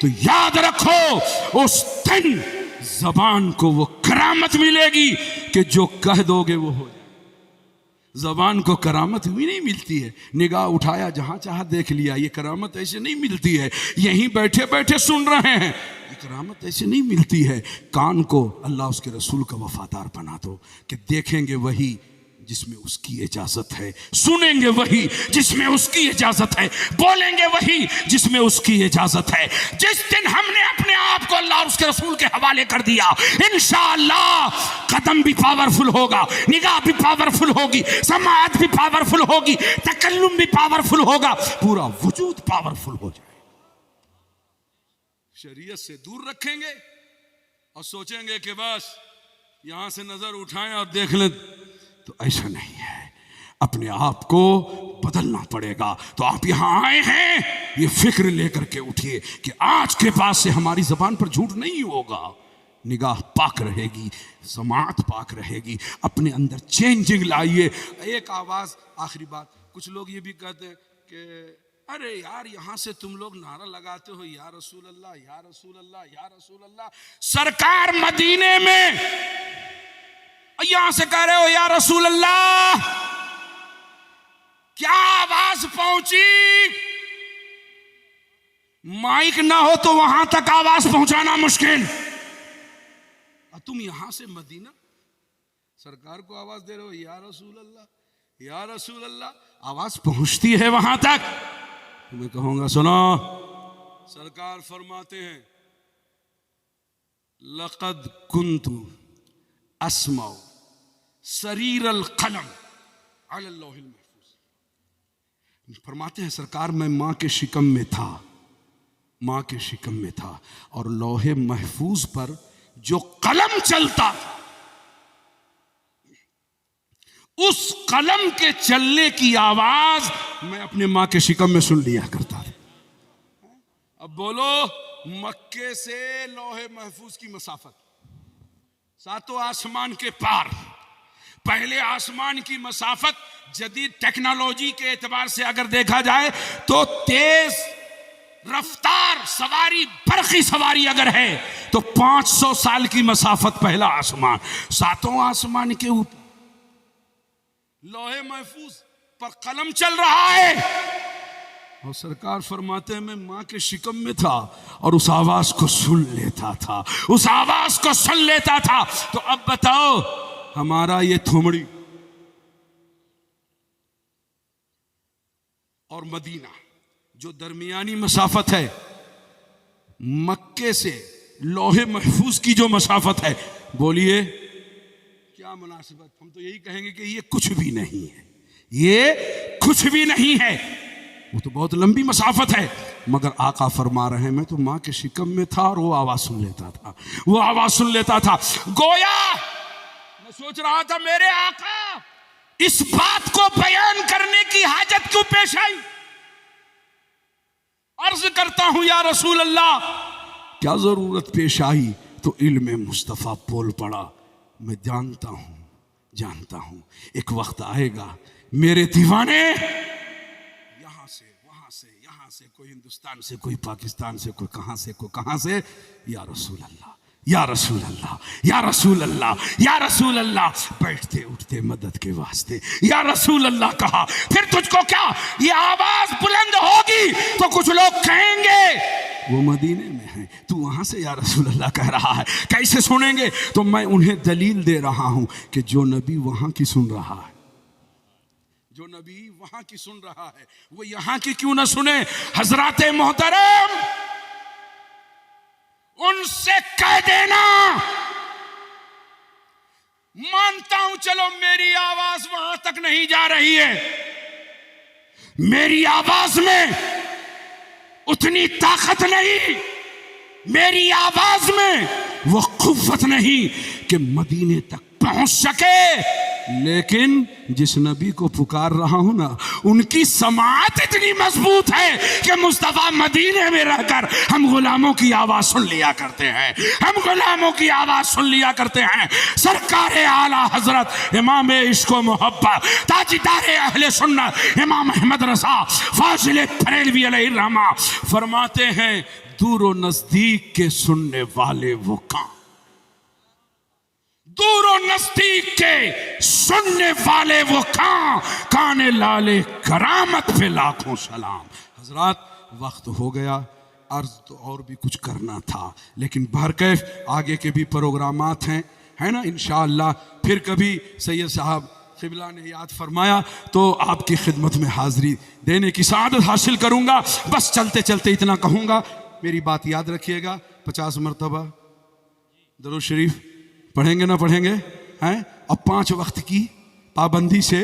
S1: तो याद रखो उस दिन ज़बान को वो करामत मिलेगी कि जो कह दोगे वो हो जाए। ज़बान को करामत भी नहीं मिलती है, निगाह उठाया जहां चाहा देख लिया, ये करामत ऐसे नहीं मिलती है। यहीं बैठे बैठे सुन रहे हैं, ये करामत ऐसे नहीं मिलती है। कान को अल्लाह उसके रसूल का वफादार बना दो कि देखेंगे वही जिसमें उसकी इजाजत है, सुनेंगे वही जिसमें उसकी इजाजत है, बोलेंगे वही जिसमें उसकी इजाजत है। जिस दिन हमने अपने आप को अल्लाह और उसके रसूल के हवाले कर दिया, इंशाअल्लाह कदम भी पावरफुल होगा, निगाह भी पावरफुल होगी, समाअत भी पावरफुल होगी, तकल्लुम भी पावरफुल होगा, पूरा वजूद पावरफुल हो जाए। शरीयत से दूर रखेंगे और सोचेंगे कि बस यहां से नजर उठाएं और देख लें, तो ऐसा नहीं है। अपने आप को बदलना पड़ेगा। तो आप यहां आए हैं, ये फिक्र लेकर के उठिए कि आज के बाद से हमारी जबान पर झूठ नहीं होगा, निगाह पाक रहेगी, समात पाक रहेगी, अपने अंदर चेंजिंग लाइए। एक आवाज, आखिरी बात, कुछ लोग ये भी कहते हैं कि अरे यार यहां से तुम लोग नारा लगाते हो या रसूल अल्लाह, या रसूल अल्लाह, या रसूल अल्लाह। सरकार मदीने में यहां से कह रहे हो या रसूल अल्लाह, क्या आवाज पहुंची? माइक ना हो तो वहां तक आवाज पहुंचाना मुश्किल। तुम यहां से मदीना सरकार को आवाज दे रहे हो या रसूल अल्लाह, या रसूल अल्लाह। आवाज पहुंचती है वहां तक। मैं कहूंगा सुनो, सरकार फरमाते हैं लक़द कुन्तु अस्माउ सरीरल कलम अलल लौहिल महफूज। फरमाते हैं सरकार, मैं मां के शिकम में था, मां के शिकम में था, और लौहे महफूज पर जो कलम चलता था, उस कलम के चलने की आवाज मैं अपने मां के शिकम में सुन लिया करता था। अब बोलो, मक्के से लौहे महफूज की मसाफत, सातों आसमान के पार। पहले आसमान की मसाफत जदीद टेक्नोलॉजी के एतबार से अगर देखा जाए तो तेज रफ्तार सवारी, बरखी सवारी अगर है तो 500 साल की मसाफत पहला आसमान। सातों आसमान के ऊपर लौहे महफूज पर कलम चल रहा है, और सरकार फरमाते हैं मैं मां के शिकम में था और उस आवाज को सुन लेता था, उस आवाज को सुन लेता था। तो अब बताओ, हमारा ये थोमड़ी और मदीना जो दरमियानी मसाफत है, मक्के से लौहे महफूज की जो मसाफत है, बोलिए क्या मुनासिबत? हम तो यही कहेंगे कि ये कुछ भी नहीं है, ये कुछ भी नहीं है। वो तो बहुत लंबी मसाफत है, मगर आका फरमा रहे हैं मैं तो मां के शिकम में था और वो आवाज सुन लेता था, वो आवाज सुन लेता था। गोया मैं सोच रहा था मेरे आका इस बात को बयान करने की हाजत क्यों पेश आई? अर्ज करता हूं या रसूल अल्लाह, क्या जरूरत पेश आई? तो इल्म मुस्तफा बोल पड़ा, मैं जानता हूं एक वक्त आएगा मेरे दीवाने यहां से वहां से, यहां से, कोई हिंदुस्तान से, कोई पाकिस्तान से, कोई कहां से, कोई कहां से, या रसूल अल्लाह, या रसूल अल्लाह, या रसूल अल्लाह, या रसूल अल्लाह, बैठते उठते मदद के वास्ते या रसूल अल्लाह कहा। फिर तुझको क्या ये आवाज बुलंद होगी तो कुछ लोग कहेंगे वो मदीने में है, तू वहां से या रसूल अल्लाह कह रहा है, कैसे सुनेंगे? तो मैं उन्हें दलील दे रहा हूं कि जो नबी वहां की सुन रहा है, जो नबी वहां की सुन रहा है, वो यहां की क्यों ना सुने? हजराते मोहतरम, उनसे कह देना, मानता हूं चलो मेरी आवाज वहां तक नहीं जा रही है, मेरी आवाज में उतनी ताकत नहीं, मेरी आवाज में वो कुव्वत नहीं कि मदीने तक पहुंच सके, लेकिन जिस नबी को पुकार रहा हूं ना, उनकी समाअत इतनी मजबूत है कि मुस्तफा मदीने में रहकर हम गुलामों की आवाज सुन लिया करते हैं, हम गुलामों की आवाज सुन लिया करते हैं। सरकार आला हजरत इमाम इश्क व मोहब्बत ताजदार अहले सुन्नत इमाम अहमद रजा फाजिल बरेलवी अलैहिर्रहमा फरमाते हैं, दूर और नजदीक के सुनने वाले वो कान, दूर और नजदीक के सुनने वाले वो काने लाले करामत पे लाखों सलाम। हजरात वक्त हो गया, अर्ज तो और भी कुछ करना था, लेकिन बहरकैफ आगे के भी प्रोग्रामात हैं, है ना। इंशाअल्लाह फिर कभी सैयद साहब क़िबला ने याद फरमाया तो आपकी खिदमत में हाजिरी देने की सआदत हासिल करूंगा। बस चलते चलते इतना कहूंगा, मेरी बात याद रखिएगा, 50 मरतबा दरूद शरीफ पढ़ेंगे ना पढ़ेंगे हैं। अब 5 वक्त की पाबंदी से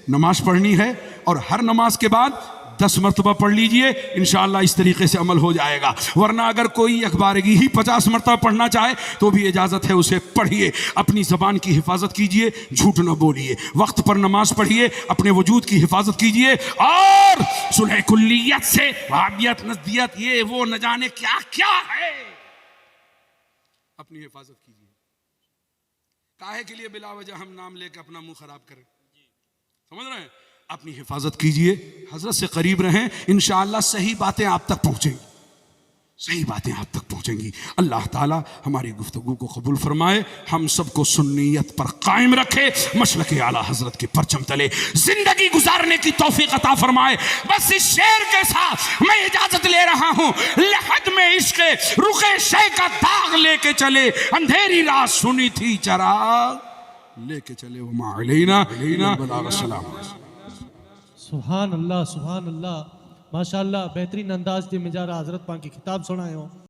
S1: नमाज पढ़नी है और हर नमाज के बाद 10 मरतबा पढ़ लीजिए, इंशाअल्लाह इस तरीके से अमल हो जाएगा। वरना अगर कोई अखबारगी ही 50 मरतबा पढ़ना चाहे तो भी इजाज़त है, उसे पढ़िए। अपनी ज़बान की हिफाजत कीजिए, झूठ न बोलिए, वक्त पर नमाज पढ़िए, अपने वजूद की हिफाजत कीजिए, और सुलह कुल्लियत से वहाबियत, नज़दियत, ये वो न जाने क्या क्या है, अपनी हिफाजत कीजिए। काहे के लिए बिला वजह हम नाम लेकर अपना मुंह खराब करें? समझ रहे हैं? अपनी हिफाजत कीजिए, हजरत से करीब रहें, इंशाअल्लाह सही बातें आप तक पहुंचेंगी, सही बातें आप तक पहुंचेंगी। अल्लाह ताला हमारी गुफ्तगू को कबूल फरमाए, हम सबको सुन्नियत पर कायम रखे, मसलक आला हजरत के परचम तले जिंदगी गुजारने की तौफीक अता फरमाए। बस इस शेर के साथ मैं इजाजत ले रहा हूं। लहद में इश्क रुखे शे का दाग लेके चले, अंधेरी रात सुनी थी चराग लेके चले, वो मालैना सलाम।
S2: सुभान अल्लाह, सुभान अल्लाह, माशाअल्लाह, बेहतरीन अंदाज जे में जरा हजरत पाक की किताब सुनायो।